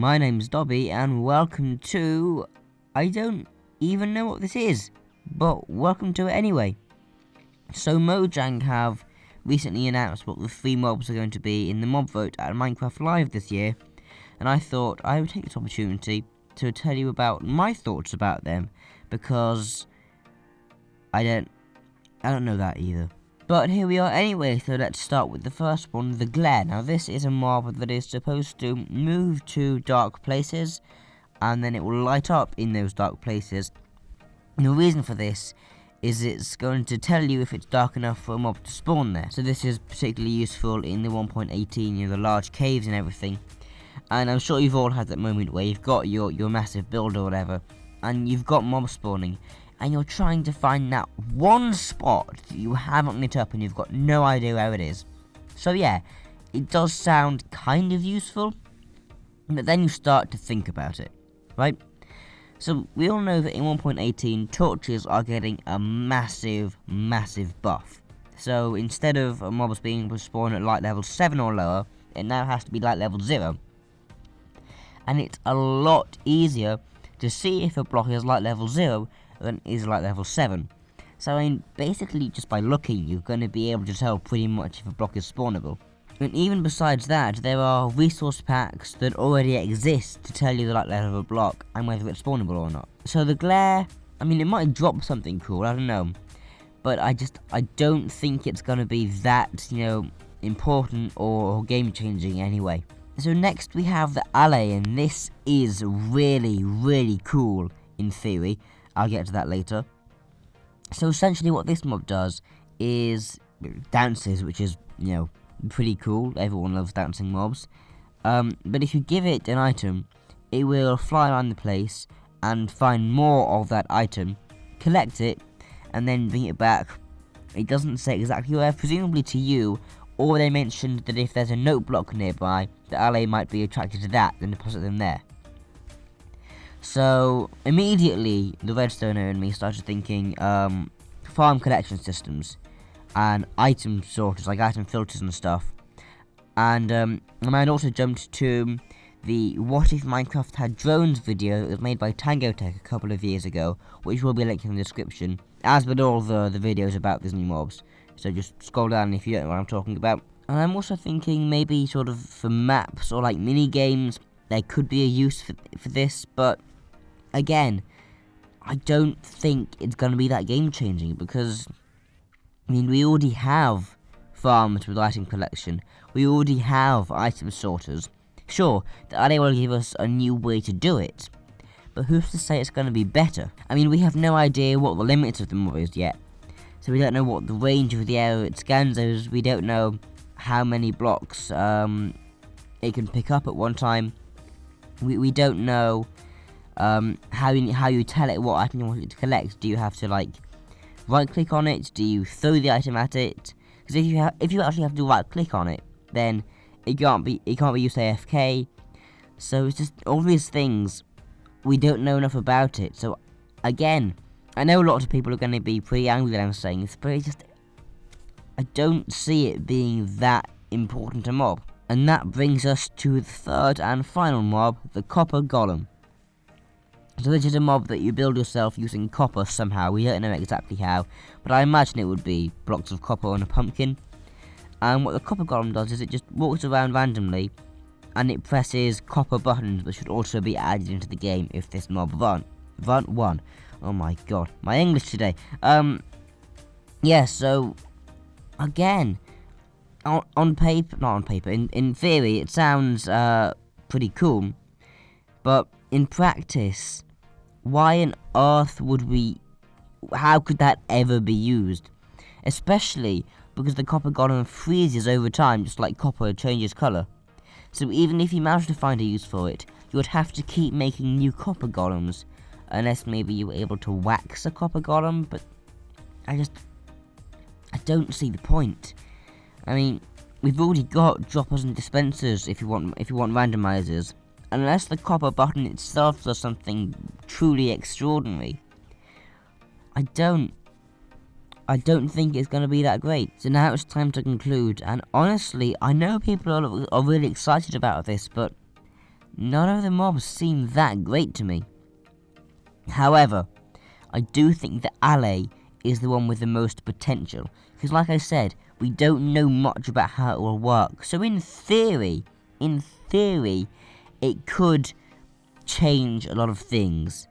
My name's Dobby, and welcome to... I don't even know what this is, but welcome to it anyway. So Mojang have recently announced what the 3 mobs are going to be in the mob vote at Minecraft Live this year, and I thought I would take this opportunity to tell you about my thoughts about them, because I don't know that either. But here we are anyway, so let's start with the first one, the Glare. Now this is a mob that is supposed to move to dark places, and then it will light up in those dark places. And the reason for this is it's going to tell you if it's dark enough for a mob to spawn there. So this is particularly useful in the 1.18, the large caves and everything. And I'm sure you've all had that moment where you've got your massive build or whatever, and you've got mob spawning, and you're trying to find that one spot that you haven't lit up and you've got no idea where it is. So yeah, it does sound kind of useful, but then you start to think about it, right? So we all know that in 1.18, torches are getting a massive buff. So instead of mobs being able to spawn at light level 7 or lower, it now has to be light level 0. And it's a lot easier to see if a block is light level 0 than is light level 7. So I mean, basically just by looking, you're going to be able to tell pretty much if a block is spawnable. And even besides that, there are resource packs that already exist to tell you the light level of a block and whether it's spawnable or not. So the Glare, I mean, it might drop something cool, I don't know. But I don't think it's going to be that, important or game changing anyway. So next we have the Alley, and this is really cool in theory. I'll get to that later. So essentially what this mob does is dances, which is, pretty cool. Everyone loves dancing mobs. But if you give it an item, it will fly around the place and find more of that item, collect it, and then bring it back. It doesn't say exactly where, presumably to you, or they mentioned that if there's a note block nearby, the Alley might be attracted to that, then deposit them there. So immediately the redstoner in me started thinking farm collection systems and item sorters, like item filters and stuff. And my mind also jumped to the What If Minecraft Had Drones video that was made by Tango Tech a couple of years ago, which will be linked in the description, as with all the videos about Disney mobs. So just scroll down if you don't know what I'm talking about. And I'm also thinking maybe sort of for maps or like mini games, there could be a use for this, but again, I don't think it's going to be that game changing, because I mean, we already have farms with item collection, we already have item sorters. Sure, the Alley will give us a new way to do it, but who's to say it's going to be better? I mean, we have no idea what the limits of the mob is yet, so we don't know what the range of the area it scans is, we don't know how many blocks it can pick up at one time, we don't know how you tell it what item you want it to collect. Do you have to like right click on it? Do you throw the item at it? Because if you actually have to right click on it, then it can't be used AFK. So it's just all these things we don't know enough about it. So again, I know lots of people are going to be pretty angry that I'm saying this, but I don't see it being that important a mob. And that brings us to the third and final mob, the Copper Golem. So this is a mob that you build yourself using copper somehow. We don't know exactly how, but I imagine it would be blocks of copper on a pumpkin. And what the Copper Golem does is it just walks around randomly, and it presses copper buttons that should also be added into the game if this mob won. Oh my god, my English today. Yeah, so again, on paper, not on paper, in theory it sounds pretty cool, but in practice, why on earth how could that ever be used? Especially because the Copper Golem freezes over time, just like copper changes colour. So even if you managed to find a use for it, you would have to keep making new Copper Golems, unless maybe you were able to wax a Copper Golem, but I don't see the point. I mean, we've already got droppers and dispensers if you want randomizers. Unless the copper button itself does something truly extraordinary, I don't think it's going to be that great. So now it's time to conclude, and honestly, I know people are really excited about this, but none of the mobs seem that great to me. However, I do think that Alley is the one with the most potential, because like I said, we don't know much about how it will work. So in theory, it could change a lot of things,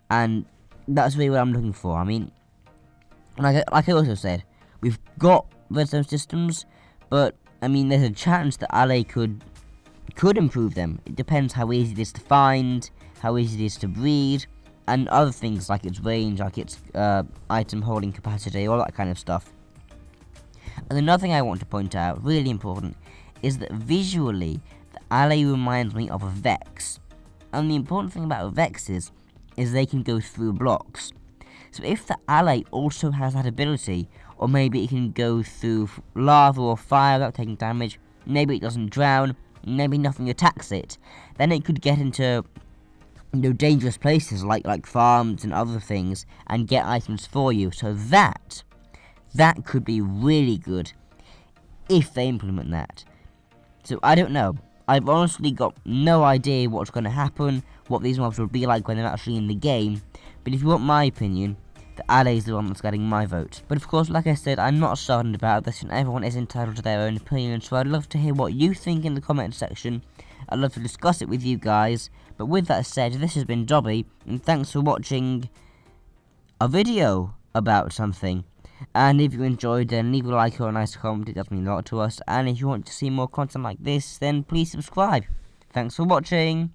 and that's really what I'm looking for. I mean, like I also said, we've got redstone systems, but I mean, there's a chance that Alley could improve them. It depends how easy it is to find, how easy it is to breed, and other things like its range, like its item holding capacity, all that kind of stuff. And another thing I want to point out, really important, is that visually, the Alley reminds me of a Vex. And the important thing about Vexes is they can go through blocks. So if the Alley also has that ability, or maybe it can go through lava or fire without taking damage, maybe it doesn't drown, maybe nothing attacks it, then it could get into dangerous places like farms and other things and get items for you. So that could be really good if they implement that. So I don't know. I've honestly got no idea what's going to happen, what these mobs will be like when they're actually in the game, but if you want my opinion, the Alley is the one that's getting my vote. But of course, like I said, I'm not certain about this, and everyone is entitled to their own opinion, so I'd love to hear what you think in the comment section. I'd love to discuss it with you guys. But with that said, this has been Dobby, and thanks for watching a video about something. And if you enjoyed, then leave a like or a nice comment, it does mean a lot to us. And if you want to see more content like this, then please subscribe. Thanks for watching.